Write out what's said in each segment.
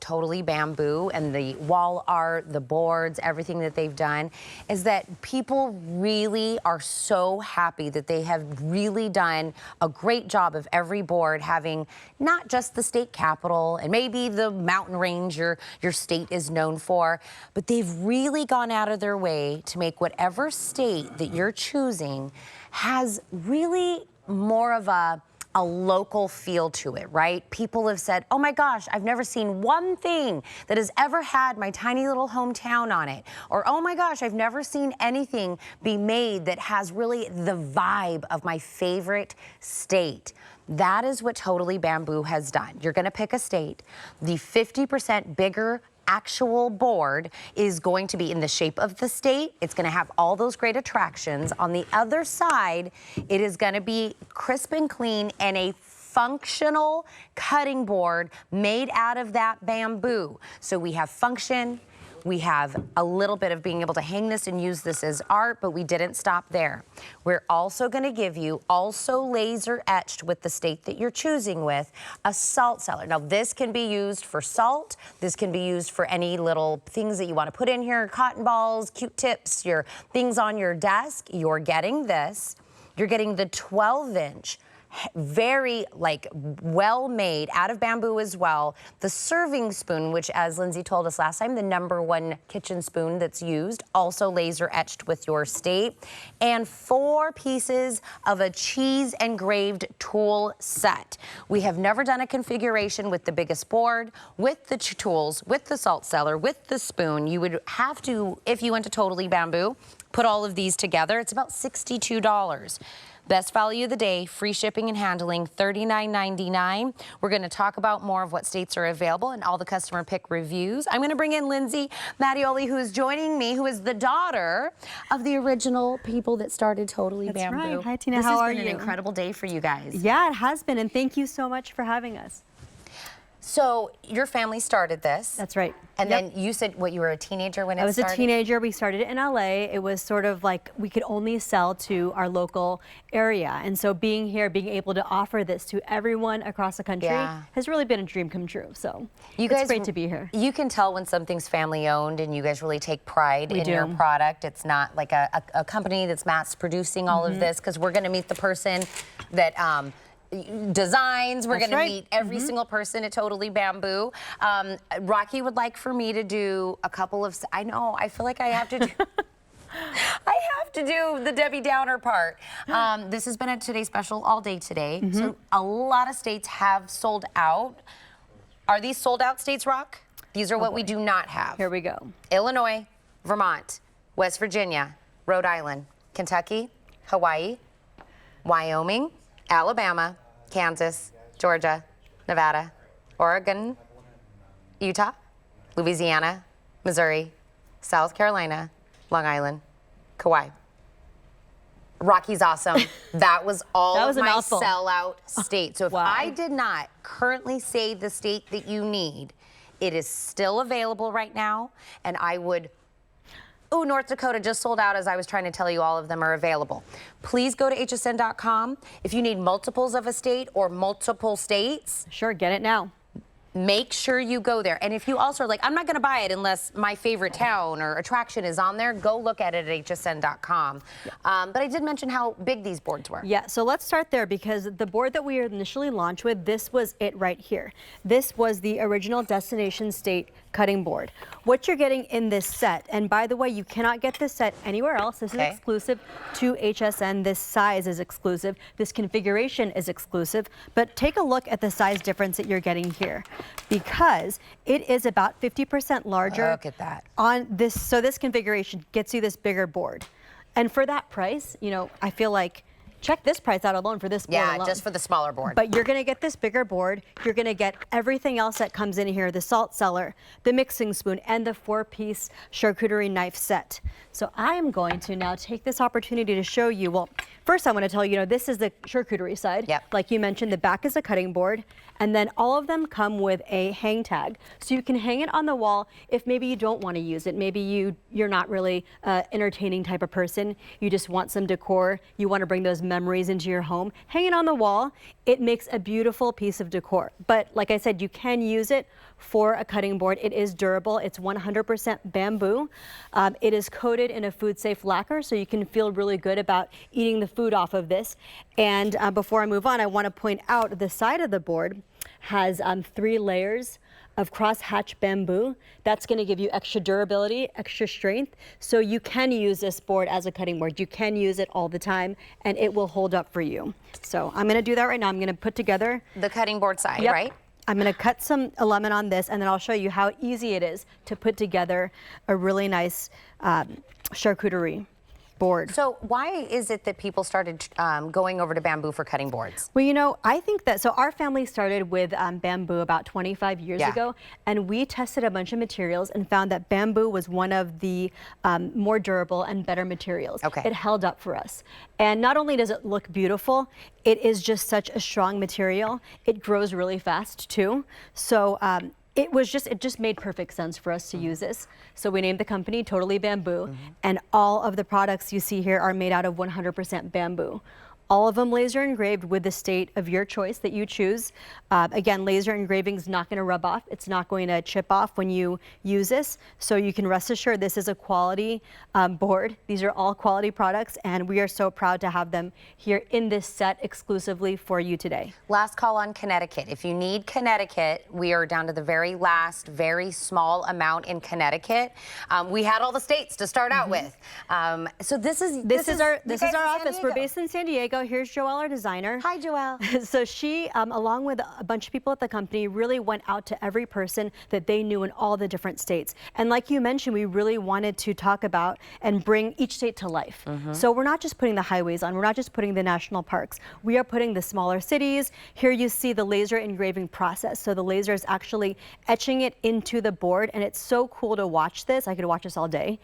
Totally Bamboo and the wall art, the boards, everything that they've done, is that people really are so happy that they have really done a great job of every board having not just the state capitol and maybe the mountain range your state is known for, but they've really gone out of their way to make whatever state that you're choosing has really more of a local feel to it, right? People have said, oh my gosh, I've never seen one thing that has ever had my tiny little hometown on it. Or, oh my gosh, I've never seen anything be made that has really the vibe of my favorite state. That is what Totally Bamboo has done. You're gonna pick a state, the 50% bigger actual board is going to be in the shape of the state. It's going to have all those great attractions. On the other side, it is going to be crisp and clean and a functional cutting board made out of that bamboo. So we have function, we have a little bit of being able to hang this and use this as art, but we didn't stop there. We're also going to give you, also laser etched with the state that you're choosing with, a salt cellar. Now this can be used for salt. This can be used for any little things that you want to put in here, cotton balls, Q-tips, your things on your desk. You're getting this. You're getting the 12-inch very well made out of bamboo as well. The serving spoon, which as Lindsay told us last time, the #1 kitchen spoon that's used, also laser etched with your state, and 4 pieces of a cheese engraved tool set. We have never done a configuration with the biggest board, with the tools, with the salt cellar, with the spoon. You would have to, if you went to Totally Bamboo, put all of these together. It's about $62. Best value of the day, free shipping and handling, $39.99. We're going to talk about more of what states are available and all the customer pick reviews. I'm going to bring in Lindsay Mattioli, who is joining me, who is the daughter of the original people that started Totally Bamboo. That's right. Hi, Tina. How are you? This has been an incredible day for you guys. Yeah, it has been, and thank you so much for having us. So your family started this. That's right. And then you said, what, you were a teenager when it started? I was a teenager. We started it in LA. It was sort of like we could only sell to our local area. And so being here, being able to offer this to everyone across the country has really been a dream come true. So it's great to be here. You can tell when something's family owned and you guys really take pride in your product. It's not like a company that's mass producing all of this, because we're going to meet the person that designs. We're going to meet every single person at Totally Bamboo. Rocky would like for me to do a couple of, I know, I feel like I have to do, I have to do the Debbie Downer part. This has been a Today Special all day today. So a lot of states have sold out. Are these sold out states, Rock? These are what we do not have. Here we go. Illinois, Vermont, West Virginia, Rhode Island, Kentucky, Hawaii, Wyoming, Alabama, Kansas, Georgia, Nevada, Oregon, Utah, Louisiana, Missouri, South Carolina, Long Island, Kauai. Rocky's awesome. That was all of my sellout states. So if I did not currently say the state that you need, it is still available right now, and I would... Oh, North Dakota just sold out. As I was trying to tell you, all of them are available. Please go to hsn.com. If you need multiples of a state or multiple states. Sure, get it now. Make sure you go there. And if you also are like, I'm not going to buy it unless my favorite town or attraction is on there, go look at it at hsn.com. But I did mention how big these boards were. Yeah, so let's start there, because the board that we initially launched with, this was it right here. This was the original Destination State cutting board. What you're getting in this set, and by the way, you cannot get this set anywhere else. This is exclusive to HSN. This size is exclusive. This configuration is exclusive. But take a look at the size difference that you're getting here, because it is about 50% larger. Look at that. On this, so this configuration gets you this bigger board. And for that price, you know, I feel like check this price out alone for this board alone. Just for the smaller board. But you're going to get this bigger board. You're going to get everything else that comes in here, the salt cellar, the mixing spoon, and the 4-piece charcuterie knife set. So I am going to now take this opportunity to show you, well, first I want to tell you, this is the charcuterie side. Like you mentioned, the back is a cutting board, and then all of them come with a hang tag. So you can hang it on the wall if maybe you don't want to use it. Maybe you're not really entertaining type of person. You just want some decor. You want to bring those memories into your home, hanging on the wall, it makes a beautiful piece of decor. But like I said, you can use it for a cutting board. It is durable. It's 100% bamboo. It is coated in a food-safe lacquer, so you can feel really good about eating the food off of this. And before I move on, I want to point out the side of the board has 3 layers of cross-hatch bamboo. That's going to give you extra durability, extra strength. So you can use this board as a cutting board. You can use it all the time and it will hold up for you. So I'm going to do that right now. I'm going to put together the cutting board side, Yep. right? I'm going to cut some lemon on this, and then I'll show you how easy it is to put together a really nice charcuterie board. So why is it that people started going over to bamboo for cutting boards? Well, you know, I think that, so our family started with bamboo about 25 years ago, and we tested a bunch of materials and found that bamboo was one of the more durable and better materials. Okay. It held up for us. And not only does it look beautiful, it is just such a strong material. It grows really fast too. So it just made perfect sense for us to use this. So we named the company Totally Bamboo, and all of the products you see here are made out of 100% bamboo. All of them laser engraved with the state of your choice that you choose. Again, laser engraving is not going to rub off. It's not going to chip off when you use this. So you can rest assured this is a quality board. These are all quality products, and we are so proud to have them here in this set exclusively for you today. Last call on Connecticut. If you need Connecticut, we are down to the very last, very small amount in Connecticut. We had all the states to start out with. So this is our office. We're based in San Diego. Here's Joelle, our designer. Hi, Joelle. So she, along with a bunch of people at the company, really went out to every person that they knew in all the different states. And like you mentioned, we really wanted to talk about and bring each state to life. So we're not just putting the highways on, we're not just putting the national parks, we are putting the smaller cities. Here you see the laser engraving process. So the laser is actually etching it into the board, and it's so cool to watch this. I could watch this all day.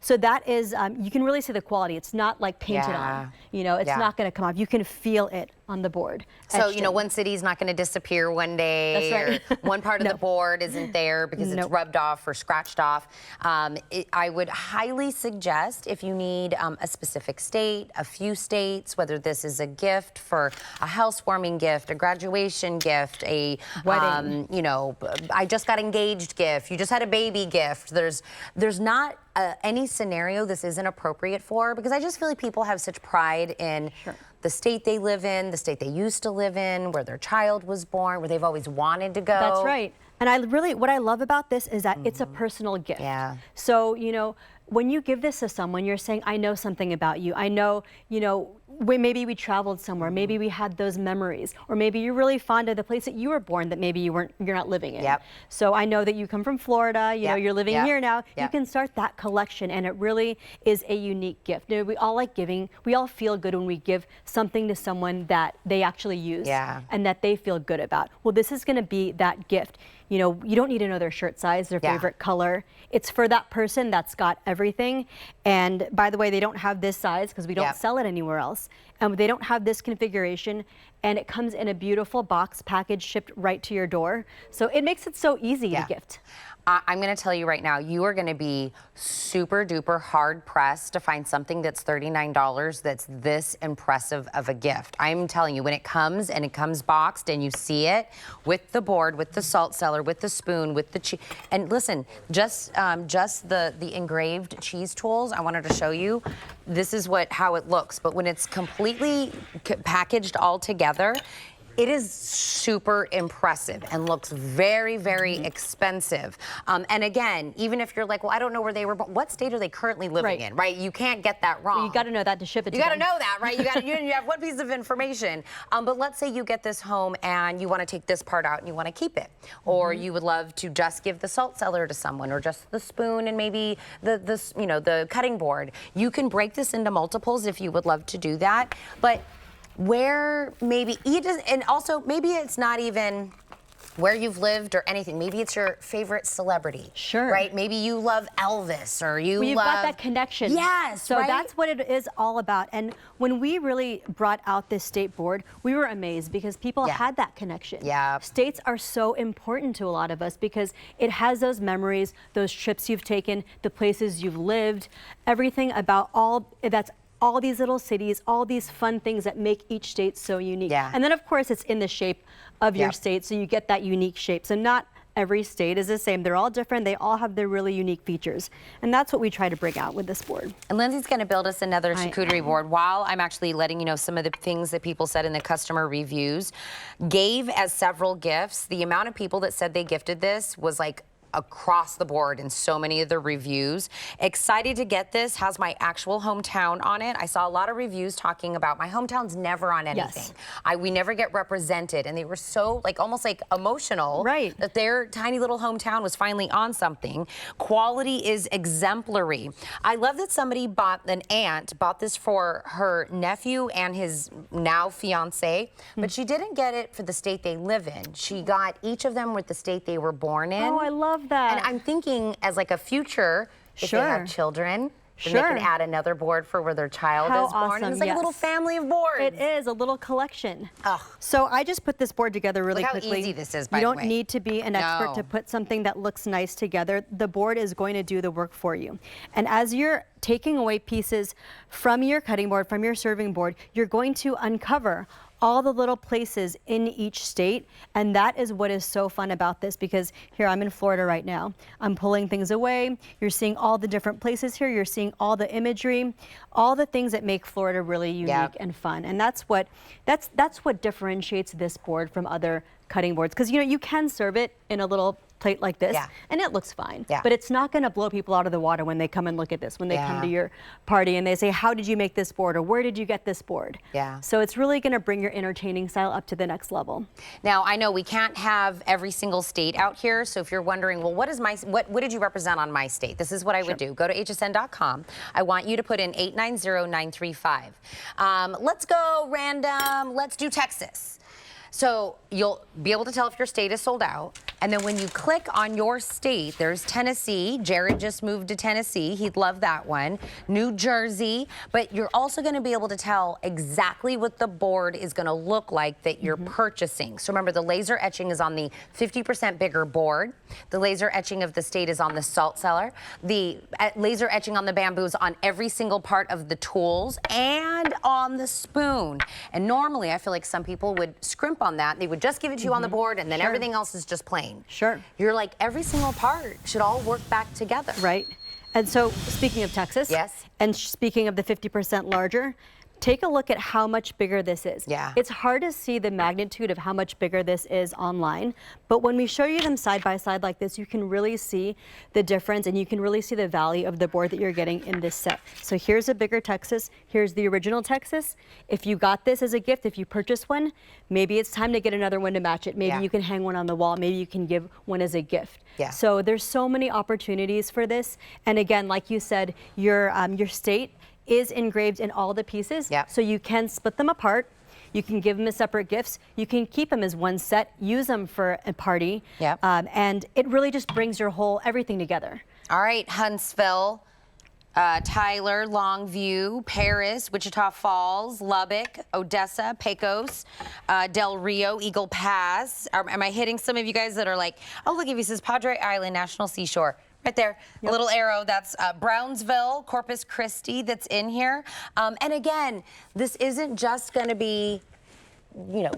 So that is, you can really see the quality. It's not like painted on, you know, it's not going to come off. You can feel it on the board. So, you know, one city's not going to disappear one day. That's right. Or one part of the board isn't there because it's rubbed off or scratched off. I would highly suggest, if you need a specific state, a few states, whether this is a gift for a housewarming gift, a graduation gift, a wedding, you know, I just got engaged gift, you just had a baby gift. There's not any scenario this isn't appropriate for, because I just feel like people have such pride in the state they live in, the state they used to live in, where their child was born, where they've always wanted to go. That's right. And what I love about this is that it's a personal gift. Yeah. So, you know, when you give this to someone, you're saying, I know something about you. I know, you know, maybe we traveled somewhere, maybe we had those memories, or maybe you're really fond of the place that you were born that maybe you're not living in. So I know that you come from Florida, you know, you're living here now. You can start that collection, and it really is a unique gift. You know, we all like giving. We all feel good when we give something to someone that they actually use and that they feel good about. Well, this is going to be that gift. You know, you don't need to know their shirt size, their favorite color. It's for that person that's got everything. And by the way, they don't have this size because we don't sell it anywhere else. And they don't have this configuration. And it comes in a beautiful box package shipped right to your door. So it makes it so easy to gift. I'm going to tell you right now, you are going to be super duper hard pressed to find something that's $39 that's this impressive of a gift. I'm telling you, when it comes and it comes boxed and you see it with the board, with the salt cellar, with the spoon, with the cheese. And listen, just the engraved cheese tools, I wanted to show you. This is how it looks. But when it's completely packaged all together, it is super impressive and looks very, very expensive. And again, even if you're like, well, I don't know where they were born, what state are they currently living in, right? You can't get that wrong. Well, you got to know that to ship it to them. them. You got to know that, right? You have one piece of information. But let's say you get this home and you want to take this part out and you want to keep it. Or you would love to just give the salt cellar to someone, or just the spoon and maybe the cutting board. You can break this into multiples if you would love to do that. But where maybe and also maybe it's not even where you've lived or anything. Maybe it's your favorite celebrity. Right? Maybe you love Elvis, or you've got that connection. Yes. So that's what it is all about. And when we really brought out this state board, we were amazed because people had that connection. States are so important to a lot of us because it has those memories, those trips you've taken, the places you've lived, everything about all that's all these little cities, all these fun things that make each state so unique. Yeah. And then of course it's in the shape of your Yep. state, so you get that unique shape. So not every state is the same. They're all different. They all have their really unique features. And that's what we try to bring out with this board. And Lindsay's going to build us another charcuterie board while I'm actually letting you know some of the things that people said in the customer reviews. Gave as several gifts. The amount of people that said they gifted this was like across the board in so many of the reviews. Excited to get this. Has my actual hometown on it. I saw a lot of reviews talking about my hometown's never on anything. Yes. We never get represented, and they were so like almost like emotional that their tiny little hometown was finally on something. Quality is exemplary. I love that somebody an aunt bought this for her nephew and his now fiance, but she didn't get it for the state they live in. She got each of them with the state they were born in. Oh, I love that. And I'm thinking as like a future, if they have children, then they can add another board for where their child is born. And it's like a little family of boards. It is a little collection. Ugh. So I just put this board together really quickly. Look how easy this is, by the way. You don't need to be an expert to put something that looks nice together. The board is going to do the work for you. And as you're taking away pieces from your cutting board, from your serving board, you're going to uncover all the little places in each state, and that is what is so fun about this, because here I'm in Florida right now. I'm pulling things away. You're seeing all the different places here. You're seeing all the imagery, all the things that make Florida really unique and fun. And that's what differentiates this board from other cutting boards, because you can serve it in a little plate like this and it looks fine, but it's not going to blow people out of the water when they come and look at this, when they come to your party and they say, how did you make this board, or where did you get this board? So it's really going to bring your entertaining style up to the next level. Now I know we can't have every single state out here, so if you're wondering, well, what did you represent on my state, this is what I would do. Go to hsn.com. I want you to put in 890935. Let's go random. Let's do Texas. So you'll be able to tell if your state is sold out. And then when you click on your state, there's Tennessee. Jared just moved to Tennessee. He'd love that one. New Jersey. But you're also going to be able to tell exactly what the board is going to look like that you're purchasing. So remember, the laser etching is on the 50% bigger board. The laser etching of the state is on the salt cellar. The laser etching on the bamboo is on every single part of the tools and on the spoon. And normally, I feel like some people would scrimp on that. They would just give it to you on the board, and then everything else is just plain. You're like, every single part should all work back together. Right. And so speaking of Texas, and speaking of the 50% larger, take a look at how much bigger this is. It's hard to see the magnitude of how much bigger this is online, but when we show you them side by side like this, you can really see the difference, and you can really see the value of the board that you're getting in this set. So here's a bigger Texas, here's the original Texas. If you got this as a gift, if you purchase one, maybe it's time to get another one to match it. Maybe you can hang one on the wall, maybe you can give one as a gift. So there's so many opportunities for this, and again, like you said, your state is engraved in all the pieces, so you can split them apart. You can give them as separate gifts. You can keep them as one set, use them for a party, and it really just brings your whole everything together. All right, Huntsville, Tyler, Longview, Paris, Wichita Falls, Lubbock, Odessa, Pecos, Del Rio, Eagle Pass. Am I hitting some of you guys that are like, oh, look, if he says Padre Island, National Seashore. Right there, a little arrow, that's Brownsville, Corpus Christi that's in here. And again, this isn't just gonna be,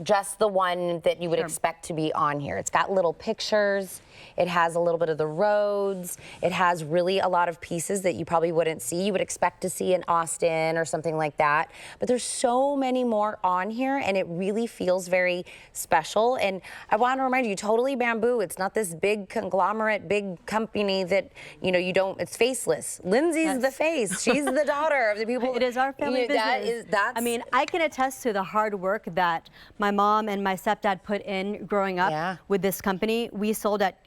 just the one that you would expect to be on here. It's got little pictures. It has a little bit of the roads. It has really a lot of pieces that you probably wouldn't see. You would expect to see in Austin or something like that. But there's so many more on here, and it really feels very special. And I want to remind you, Totally Bamboo, it's not this big conglomerate, big company that, you don't, it's faceless. Lindsay's the face. She's the daughter of the people. It is our family business. I mean, I can attest to the hard work that my mom and my stepdad put in growing up with this company. We sold at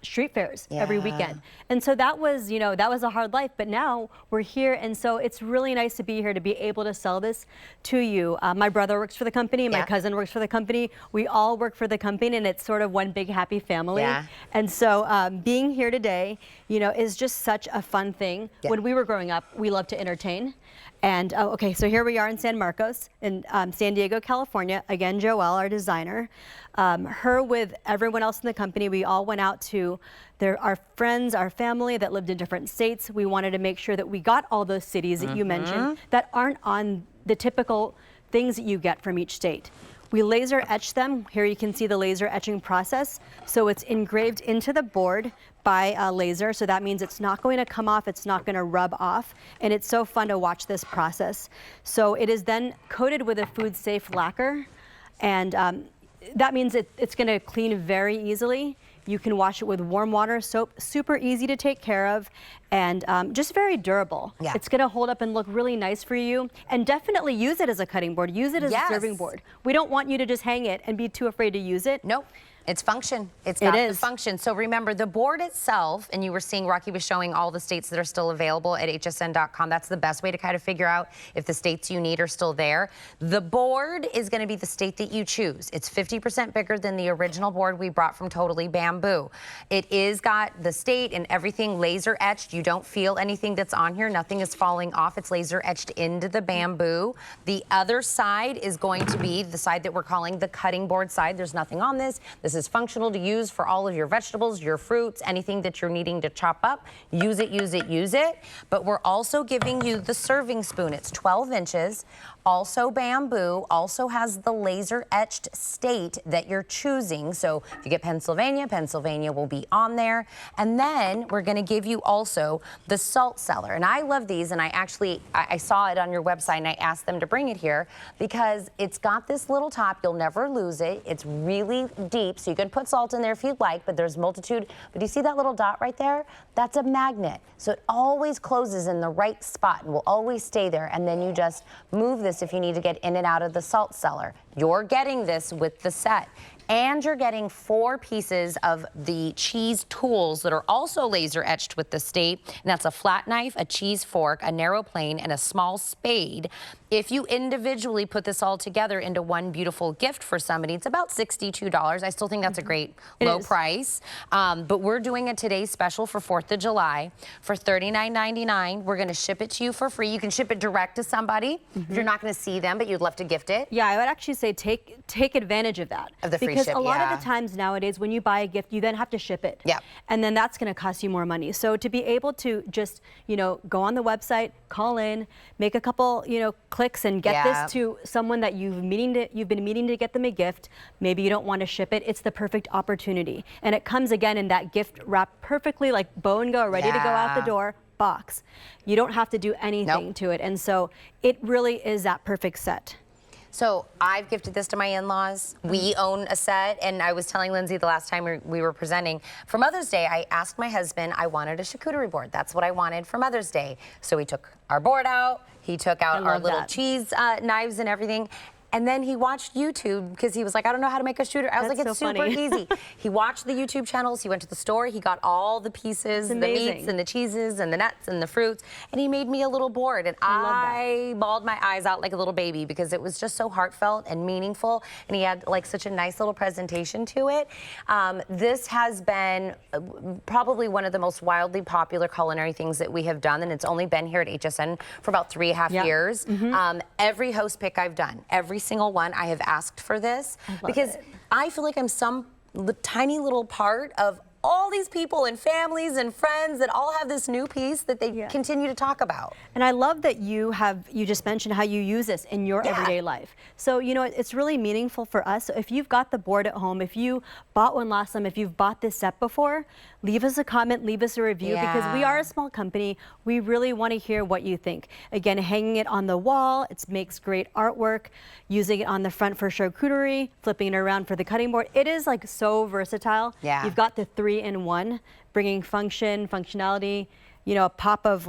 street fairs every weekend. And so that was, that was a hard life, but now we're here. And so it's really nice to be here to be able to sell this to you. My brother works for the company. My cousin works for the company. We all work for the company, and it's sort of one big happy family. And so being here today, is just such a fun thing. When we were growing up, we loved to entertain. And okay, so here we are in San Marcos, in San Diego, California. Again, Joelle, our designer. Her with everyone else in the company, we all went out to our friends, our family that lived in different states. We wanted to make sure that we got all those cities that you mentioned that aren't on the typical things that you get from each state. We laser etch them. Here you can see the laser etching process. So it's engraved into the board by a laser. So that means it's not going to come off, it's not going to rub off. And it's so fun to watch this process. So it is then coated with a food safe lacquer. And that means it's going to clean very easily. You can wash it with warm water, soap, super easy to take care of, and just very durable. Yeah. It's gonna hold up and look really nice for you, and definitely use it as a cutting board, use it as a serving board. We don't want you to just hang it and be too afraid to use it. Nope. It's function. It's got the function. So remember, the board itself, and you were seeing, Rocky was showing all the states that are still available at hsn.com. That's the best way to kind of figure out if the states you need are still there. The board is going to be the state that you choose. It's 50% bigger than the original board we brought from Totally Bamboo. It is got the state and everything laser etched. You don't feel anything that's on here. Nothing is falling off. It's laser etched into the bamboo. The other side is going to be the side that we're calling the cutting board side. There's nothing on this. This is functional to use for all of your vegetables, your fruits, anything that you're needing to chop up. Use it, use it, use it. But we're also giving you the serving spoon. It's 12 inches. Also bamboo, also has the laser etched state that you're choosing. So if you get Pennsylvania, Pennsylvania will be on there. And then we're gonna give you also the salt cellar. And I love these, and I saw it on your website and I asked them to bring it here because it's got this little top, you'll never lose it. It's really deep, so you can put salt in there if you'd like, but there's multitude. But do you see that little dot right there? That's a magnet. So it always closes in the right spot and will always stay there. And then you just move this if you need to get in and out of the salt cellar. You're getting this with the set. And you're getting 4 pieces of the cheese tools that are also laser etched with the state. And that's a flat knife, a cheese fork, a narrow plane, and a small spade. If you individually put this all together into one beautiful gift for somebody, it's about $62. I still think that's a great low price. But we're doing a today's special for 4th of July for $39.99. We're going to ship it to you for free. You can ship it direct to somebody if you're not going to see them, but you'd love to gift it. Yeah, I would actually say take advantage of that. Of the free because ship, a lot of the times nowadays when you buy a gift, you then have to ship it. Yeah. And then that's going to cost you more money. So to be able to just, go on the website, call in, make a couple, clicks and get this to someone that you've been meaning to get them a gift. Maybe you don't want to ship it. It's the perfect opportunity. And it comes again in that gift wrapped perfectly, like bow and go, ready to go out the door box. You don't have to do anything to it. And so it really is that perfect set. So I've gifted this to my in-laws. We own a set, and I was telling Lindsay the last time we were presenting, for Mother's Day, I asked my husband, I wanted a charcuterie board. That's what I wanted for Mother's Day. So we took our board out, he took out our little cheese knives and everything. And then he watched YouTube because he was like, I don't know how to make a shooter. I was like, it's super easy. He watched the YouTube channels. He went to the store. He got all the pieces, the meats and the cheeses and the nuts and the fruits. And he made me a little board. And I bawled my eyes out like a little baby because it was just so heartfelt and meaningful. And he had like such a nice little presentation to it. This has been probably one of the most wildly popular culinary things that we have done. And it's only been here at HSN for about 3.5 years. Every host pick I've done, every single one, I have asked for this because I feel like I'm some tiny little part of all these people and families and friends that all have this new piece that they continue to talk about. And I love that you just mentioned how you use this in your everyday life. So, it's really meaningful for us. So if you've got the board at home, if you bought one last time, if you've bought this set before, leave us a comment, leave us a review because we are a small company. We really want to hear what you think. Again, hanging it on the wall, it makes great artwork. Using it on the front for charcuterie, flipping it around for the cutting board. It is like so versatile. You've got the 3-in-1, bringing functionality, a pop of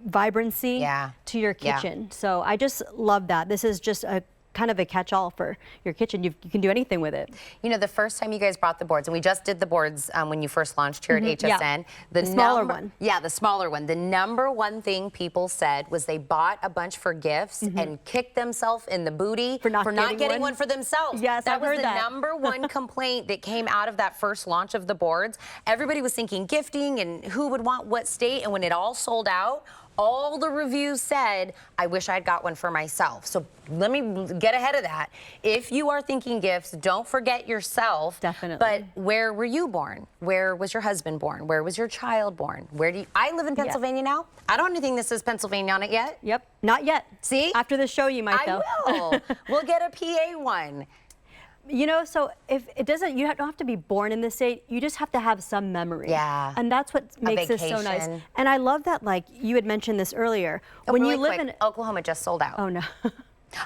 vibrancy to your kitchen. So I just love that. This is just a kind of a catch-all for your kitchen. You can do anything with it. The first time you guys brought the boards, and we just did the boards when you first launched here at HSN. The smaller one. Yeah, the smaller one. The number one thing people said was they bought a bunch for gifts and kicked themselves in the booty for not getting one for themselves. Yes, that was the number one complaint that came out of that first launch of the boards. Everybody was thinking gifting and who would want what state, and when it all sold out, all the reviews said, I wish I'd got one for myself. So let me get ahead of that. If you are thinking gifts, don't forget yourself. Definitely. But where were you born? Where was your husband born? Where was your child born? Where do you, I live in Pennsylvania now. I don't have anything that says Pennsylvania on it yet. Yep, not yet. See? After the show, you might though. I will. We'll get a PA one. You know, so if it doesn't, you don't have to be born in the state. You just have to have some memory. Yeah. And that's what makes this so nice. vacation. And I love that, like you had mentioned this earlier. Oh, when really you live quick, in Oklahoma just sold out. Oh no.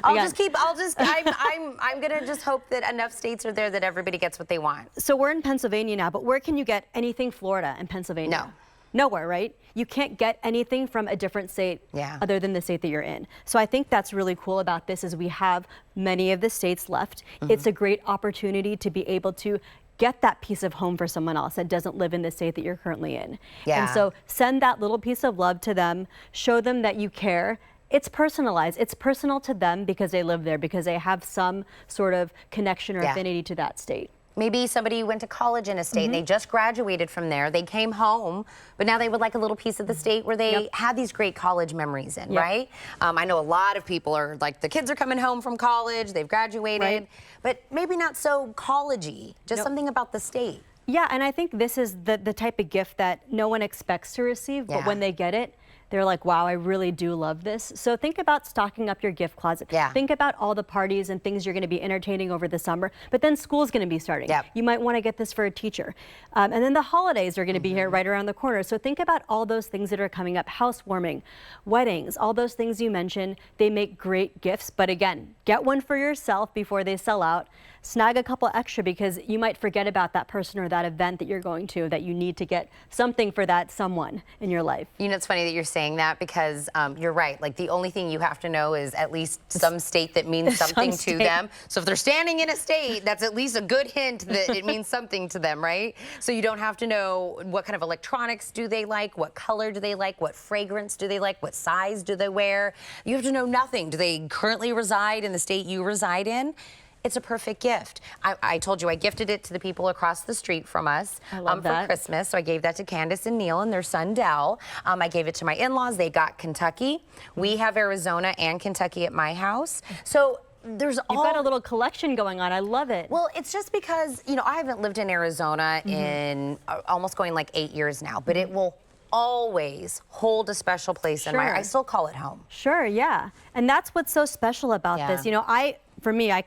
I'm gonna just hope that enough states are there that everybody gets what they want. So we're in Pennsylvania now, but where can you get anything Florida and Pennsylvania? No. Nowhere, right? You can't get anything from a different state other than the state that you're in. So I think that's really cool about this is we have many of the states left. It's a great opportunity to be able to get that piece of home for someone else that doesn't live in the state that you're currently in. And so send that little piece of love to them, show them that you care. It's personalized. It's personal to them because they live there, because they have some sort of connection or affinity to that state. Maybe somebody went to college in a state and they just graduated from there. They came home, but now they would like a little piece of the state where they had these great college memories in, right? I know a lot of people are like, the kids are coming home from college, they've graduated, but maybe not so college-y, just something about the state. Yeah, and I think this is the type of gift that no one expects to receive, but when they get it, they're like, wow, I really do love this. So think about stocking up your gift closet. Think about all the parties and things you're going to be entertaining over the summer, but then school's going to be starting. You might want to get this for a teacher. And then the holidays are going to be here right around the corner. So think about all those things that are coming up, housewarming, weddings, all those things you mentioned. They make great gifts, but again, get one for yourself before they sell out. Snag a couple extra because you might forget about that person or that event that you're going to, that you need to get something for that someone in your life. You know, it's funny that you're saying that because you're right. Like the only thing you have to know is at least some state that means something to them. So if they're standing in a state, that's at least a good hint that it means something to them, right? So you don't have to know what kind of electronics do they like, what color do they like, what fragrance do they like, what size do they wear. You have to know nothing. Do they currently reside in the state you reside in? It's a perfect gift. I told you I gifted it to the people across the street from us for Christmas. So I gave that to Candace and Neil and their son Dell. I gave it to my in-laws. They got Kentucky. We have Arizona and Kentucky at my house. So there's You've got a little collection going on. I love it. Well, it's just because, you know, I haven't lived in Arizona in almost going like 8 years now, but it will always hold a special place in my, I still call it home. Sure, yeah. And that's what's so special about this. You know, for me, I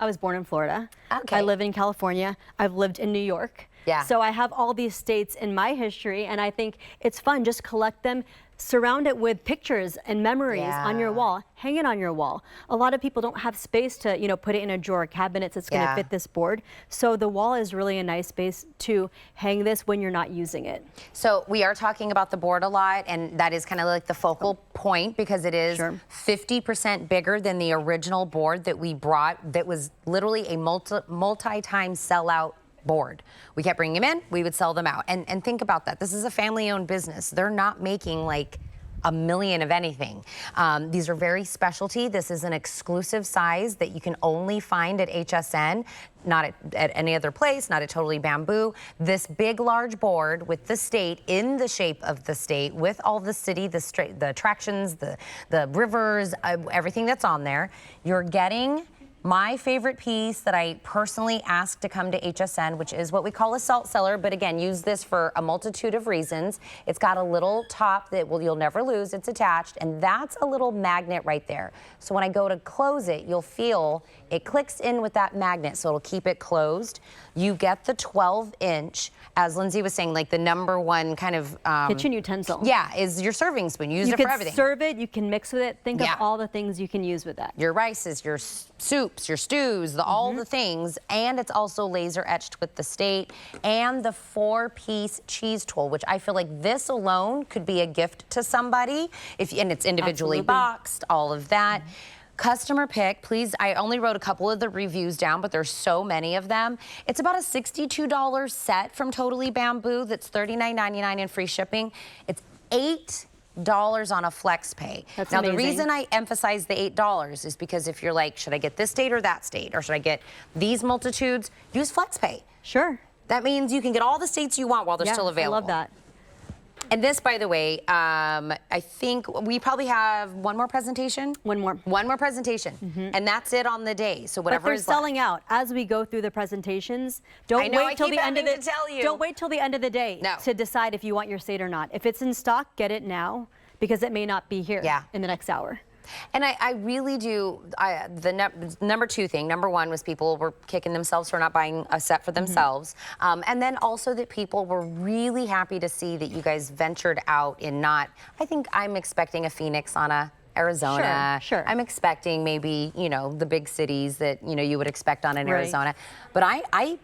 was born in Florida. I live in California. I've lived in New York. So I have all these states in my history, and I think it's fun. Just collect them, surround it with pictures and memories on your wall, hang it on your wall. A lot of people don't have space to, you know, put it in a drawer or cabinet that's going to fit this board. So the wall is really a nice space to hang this when you're not using it. So we are talking about the board a lot, and that is kind of like the focal point because it is 50% bigger than the original board that we brought that was literally a multi-time sellout board. We kept bringing them in, we would sell them out. And think about that. This is a family-owned business. They're not making like a million of anything. These are very specialty. This is an exclusive size that you can only find at HSN, not at any other place, not at Totally Bamboo. This big, large board with the state in the shape of the state, with all the city, the attractions, the rivers, everything that's on there. You're getting my favorite piece that I personally asked to come to HSN, which is what we call a salt cellar, but again, use this for a multitude of reasons. It's got a little top that you'll never lose. It's attached, and that's a little magnet right there. So when I go to close it, you'll feel it clicks in with that magnet, so it'll keep it closed. You get the 12-inch, as Lindsay was saying, like the #1 kind of kitchen utensil. Yeah, is your serving spoon. Use it for everything. You can serve it, you can mix with it. Think of all the things you can use with that. Your rices, your soups, your stews, all the things, and it's also laser etched with the state, and the 4-piece cheese tool, which I feel like this alone could be a gift to somebody, and it's individually boxed, all of that. Customer pick, please. I only wrote a couple of the reviews down, but there's so many of them. It's about a $62 set from Totally Bamboo that's $39.99 in free shipping. It's $8 on a flex pay. That's now, amazing. the reason I emphasize the $8 is because if you're like, should I get this state or that state? Or should I get these multitudes? Use flex pay. Sure. That means you can get all the states you want while they're still available. I love that. And this, by the way, I think we probably have one more presentation. One more. One more presentation, and that's it on the day. So whatever But they're is selling out as we go through the presentations. Don't wait till the end of the Don't wait till the end of the day to decide if you want your state or not. If it's in stock, get it now because it may not be here in the next hour. And I really do, the number two thing, number one was people were kicking themselves for not buying a set for themselves. And then also that people were really happy to see that you guys ventured out in not, I think I'm expecting a Phoenix, Arizona. Sure. I'm expecting maybe, you know, the big cities that, you know, you would expect on in Arizona. But I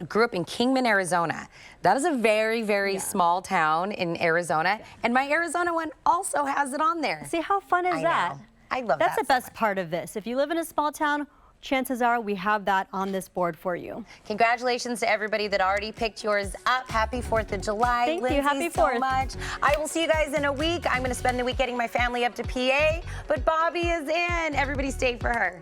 grew up in Kingman, Arizona. That is a very, very small town in Arizona, and my Arizona one also has it on there. See how fun is that? I love that. That's the best part of this. If you live in a small town, chances are we have that on this board for you. Congratulations to everybody that already picked yours up. Happy 4th of July. Thank you. Happy 4th. So much. I will see you guys in a week. I'm going to spend the week getting my family up to PA, but Bobby is in. Everybody stay for her.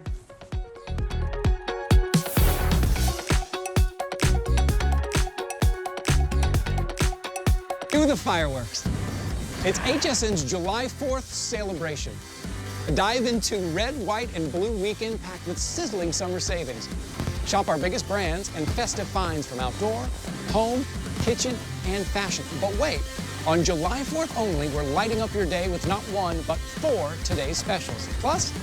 Cue the fireworks. It's HSN's July 4th celebration. A dive into red, white, and blue weekend packed with sizzling summer savings. Shop our biggest brands and festive finds from outdoor, home, kitchen, and fashion. But wait, on July 4th only, we're lighting up your day with not one, but 4 today's specials. Plus,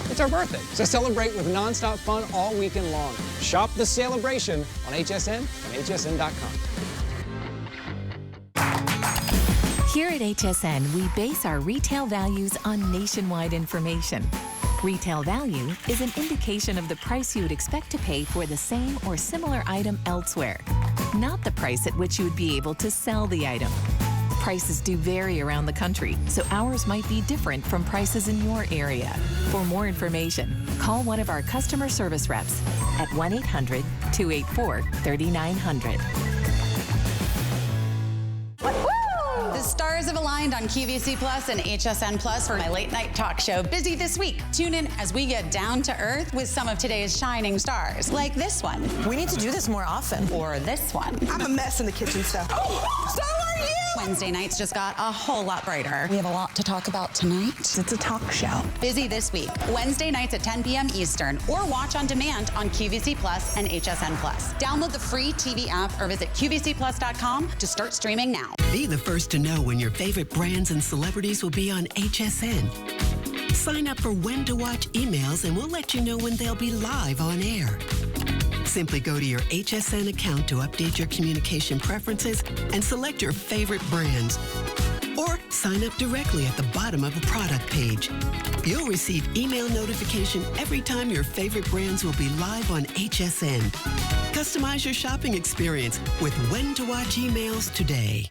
it's our birthday, so celebrate with nonstop fun all weekend long. Shop the celebration on HSN and hsn.com. Here at HSN, we base our retail values on nationwide information. Retail value is an indication of the price you would expect to pay for the same or similar item elsewhere, not the price at which you would be able to sell the item. Prices do vary around the country, so ours might be different from prices in your area. For more information, call one of our customer service reps at 1-800-284-3900. The stars have aligned on QVC Plus and HSN Plus for my late night talk show, Busy This Week. Tune in as we get down to earth with some of today's shining stars, like this one. We need to do this more often. Or this one. I'm a mess in the kitchen stuff. Oh, so are you! Wednesday nights just got a whole lot brighter. We have a lot to talk about tonight. It's a talk show. Busy This Week, Wednesday nights at 10 p.m. Eastern, or watch on demand on QVC Plus and HSN Plus. Download the free TV app or visit QVCplus.com to start streaming now. Be the first to know when your favorite brands and celebrities will be on HSN. Sign up for When to Watch emails and we'll let you know when they'll be live on air. Simply go to your HSN account to update your communication preferences and select your favorite brands. Or sign up directly at the bottom of a product page. You'll receive email notification every time your favorite brands will be live on HSN. Customize your shopping experience with When to Watch emails today.